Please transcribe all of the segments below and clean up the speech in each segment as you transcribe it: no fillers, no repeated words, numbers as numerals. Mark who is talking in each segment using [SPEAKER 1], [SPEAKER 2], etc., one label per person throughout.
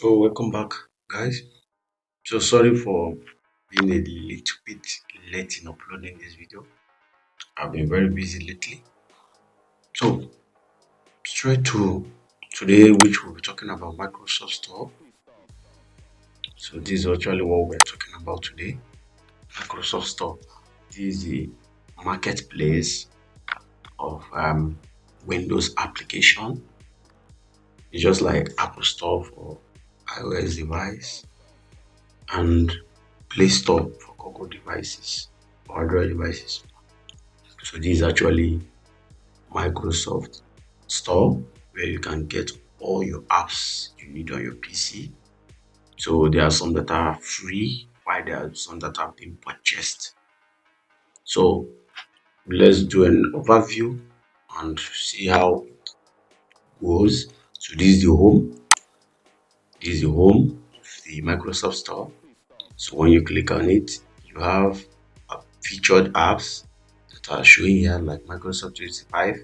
[SPEAKER 1] So welcome back, guys. So sorry for being a little bit late in uploading this video. I've been very busy lately. So straight to today, which we'll be talking about Microsoft Store. So this is actually what we're talking about today. Microsoft Store. This is the marketplace of Windows application. It's just like Apple Store for iOS device and Play Store for Google devices or Android devices. So this is actually Microsoft Store where you can get all your apps you need on your PC. So there are some that are free, while there are some that have been purchased. So let's do an overview and see how it goes. So this is the home. This is the home of the Microsoft Store. So when you click on it, you have featured apps that are showing here like Microsoft 365.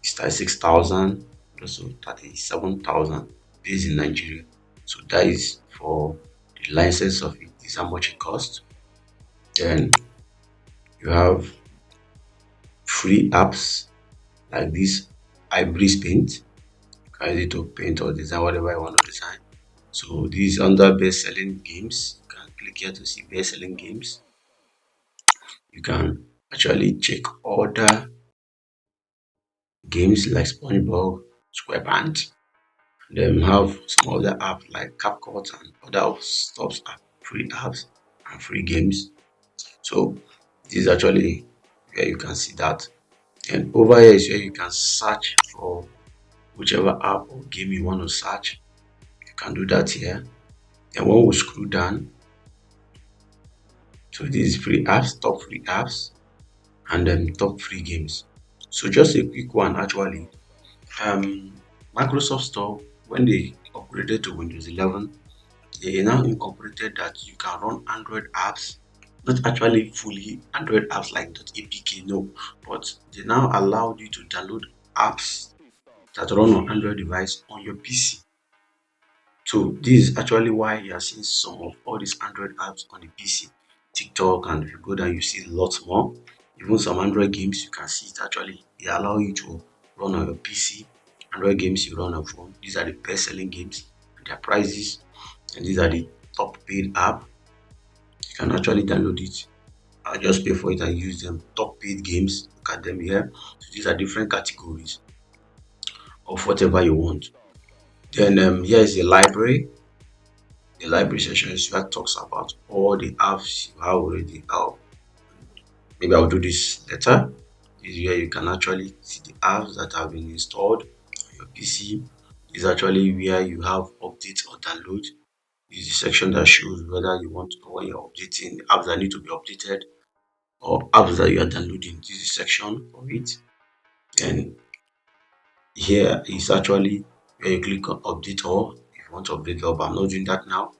[SPEAKER 1] It's 36,000, also 37,000. This is in Nigeria. So that is for the license of it. This is how much it costs. Then you have free apps like this Ibris Paint. You can use it to paint or design whatever you want to design. So this is under best selling games. You can click here to see best selling games. You can actually check other games like SpongeBob, SquarePants. Then have some other apps like CapCut and other stuff are free apps and free games. So this is actually where you can see that. And over here is where you can search for whichever app or game you want to search. You can do that here. And when we scroll down, so this is free apps, top free apps, and then top free games. So just a quick one actually. Um Microsoft Store, when they upgraded to Windows 11, they now incorporated that you can run Android apps, not actually fully Android apps like .apk, no, but they now allowed you to download apps that run on Android device on your PC. So this is actually why you are seeing some of all these Android apps on the PC, TikTok, and if you go down, you see lots more. Even some Android games, you can see it actually. They allow you to run on your PC. Android games you run on phone. These are the best selling games and their prices, and these are the top paid app. You can actually download it. I just pay for it and use them. Top paid games. Look at them here. So these are different categories of whatever you want. Then here is the library. The library section is where it talks about all the apps you have already. Maybe I'll do this later. This is where you can actually see the apps that have been installed on your PC. This is actually where you have updates or download. This is the section that shows whether you want to, when you're updating the apps that need to be updated or apps that you are downloading. This is the section for it. And here is actually where you click on update all if you want to update all, but I'm not doing that now.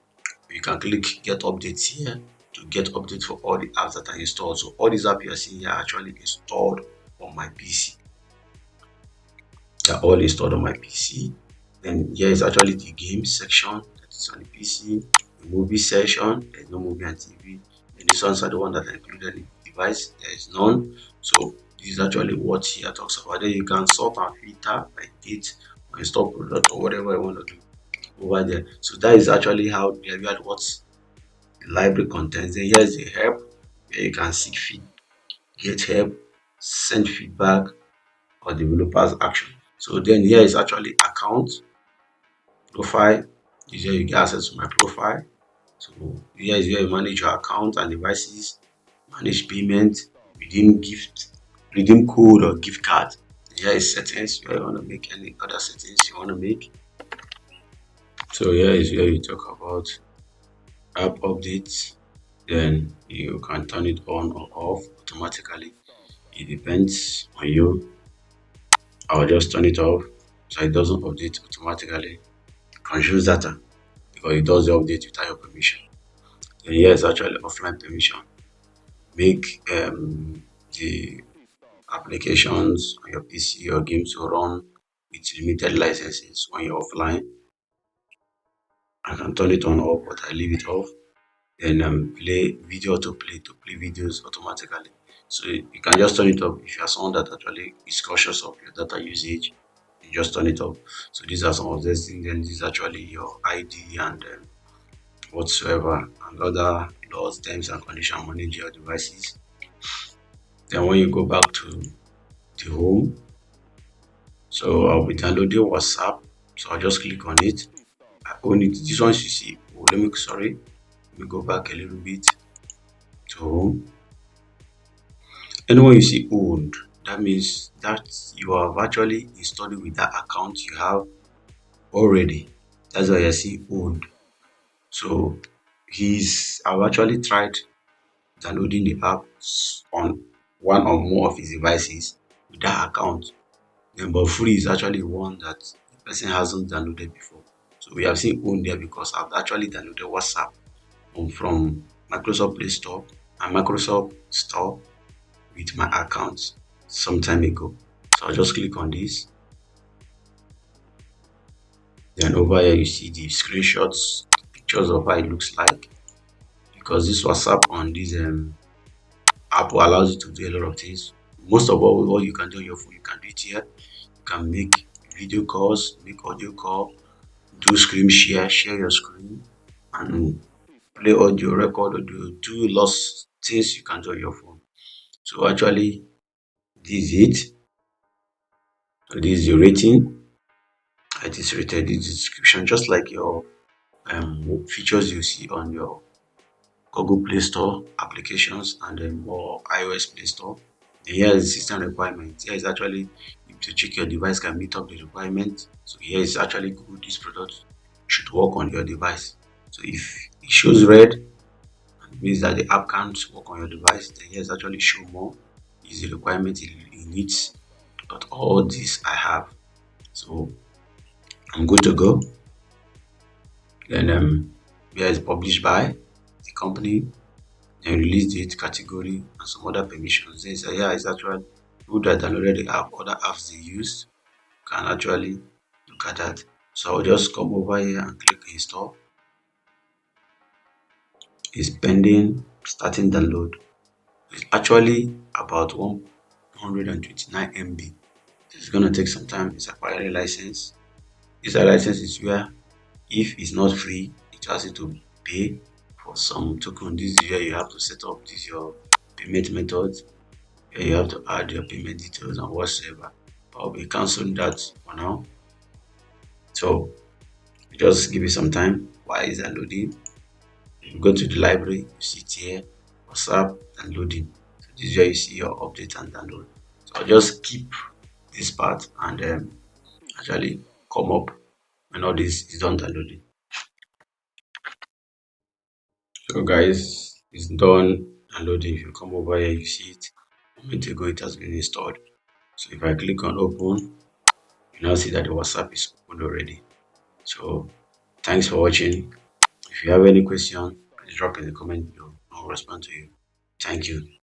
[SPEAKER 1] You can click get updates here to get updates for all the apps that are installed. So all these apps you are seeing here are actually installed on my PC. They're all installed on my PC. Then here is actually the game section that is on the PC, the movie section, there's no movie and TV. And these ones are the one that are included in the device, there is none. So this is actually what here talks about. Then you can sort and filter by date or install product or whatever you want to do over there. So that is actually how they evaluate what the library contains. Then here's the help where you can seek feed, get help, send feedback or developers action. So then here is actually account profile. Is where you get access to my profile. So here is where you manage your account and devices, manage payment, redeem gift, redeem code or gift card. Here is settings where you want to make any other settings you want to make. So here is where you talk about app updates. Then you can turn it on or off automatically. It depends on you. I'll just turn it off so it doesn't update automatically. Consumes data because it does the update without your permission. Then here is actually offline permission. Make the applications on your PC or games to run with limited licenses when you're offline. I can turn it on off, but I leave it off. Then play video to play videos automatically. So you can just turn it off if you are someone that actually is cautious of your data usage. You just turn it off. So these are some of those things. Then this is actually your ID and whatsoever and other laws, terms and conditions manage your devices. Then when you go back to the home, so I'll be downloading WhatsApp. So I'll just click on it. I own it. This one you see. Oh, let me go back a little bit to home. Anyone you see owned, that means that you have actually installed it with that account you have already. That's why you see owned. So I've actually tried downloading the app on one or more of his devices with that account. Then, but free is actually one that the person hasn't downloaded before. So we have seen own there because I've actually downloaded WhatsApp from Microsoft Play Store and Microsoft Store with my account some time ago. So I'll just click on this. Then over here you see the screenshots, pictures of how it looks like. Because this WhatsApp on this app allows you to do a lot of things. Most of all, what you can do on your phone, you can do it here. You can make video calls, make audio call, do screen share, share your screen, and play audio, record audio, do lots of things you can do on your phone. So actually, this is it. So this is the rating. It is rated. This is the description, just like your features you see on your Google Play Store applications and then more iOS Play Store. And here is system requirement. Here is actually to check your device can meet up the requirement. So here is actually good. This product should work on your device. So if it shows red, it means that the app can't work on your device. Then here is actually show more. Is the requirement it needs. But all this I have. So I'm good to go. Then here is published by the company, then release date, category, and some other permissions. Then say, yeah, it's actually people that downloaded the app, other apps they used can actually look at that. So I'll just come over here and click install. It's pending, starting download. It's actually about 129 MB. It's gonna take some time. It's acquiring license. This license is where if it's not free, it has to pay for some token. This is where you have to set up this your payment method. Here you have to add your payment details and whatsoever. But I'll be canceling that for now. So just give it some time while it's downloading. You go to the library, you see it here, WhatsApp downloading. So this is where you see your update and download. So I'll just keep this part and actually come up when all this is done downloading. So guys, it's done downloading. If you come over here, you see it. A moment ago, it has been installed. So if I click on open, you now see that the WhatsApp is open already. So thanks for watching. If you have any question, please drop in the comment below. I'll respond to you. Thank you.